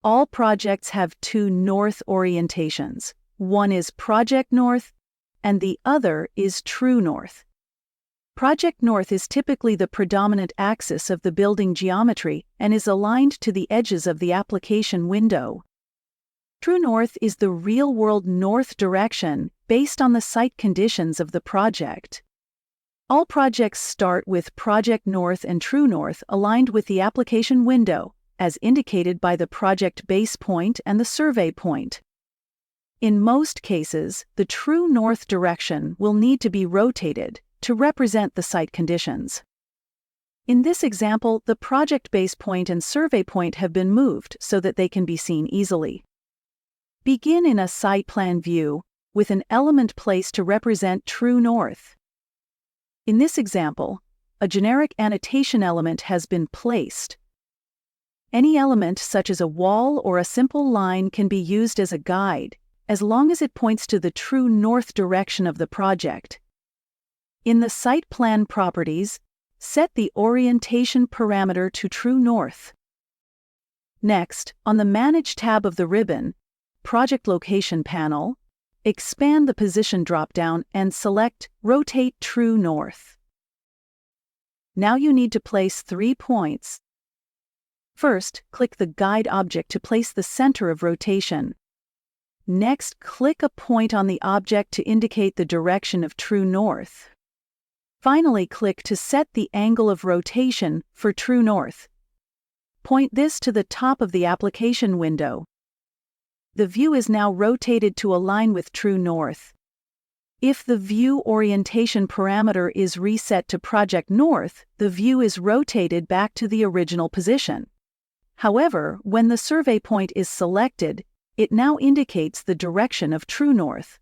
All projects have two north orientations. One is Project North, and the other is True North. Project North is typically the predominant axis of the building geometry and is aligned to the edges of the application window. True North is the real-world north direction based on the site conditions of the project. All projects start with Project North and True North aligned with the application window, as indicated by the project base point and the survey point. In most cases, the True North direction will need to be rotated to represent the site conditions. In this example, the project base point and survey point have been moved so that they can be seen easily. Begin in a site plan view with an element placed to represent True North. In this example, a generic annotation element has been placed. Any element such as a wall or a simple line can be used as a guide, as long as it points to the true north direction of the project. In the site plan properties, set the orientation parameter to True North. Next, on the Manage tab of the ribbon, Project Location panel, expand the position dropdown and select Rotate True North. Now you need to place 3 points. First, click the guide object to place the center of rotation. Next, click a point on the object to indicate the direction of True North. Finally, click to set the angle of rotation for True North. Point this to the top of the application window. The view is now rotated to align with True North. If the view orientation parameter is reset to Project North, the view is rotated back to the original position. However, when the survey point is selected, it now indicates the direction of True North.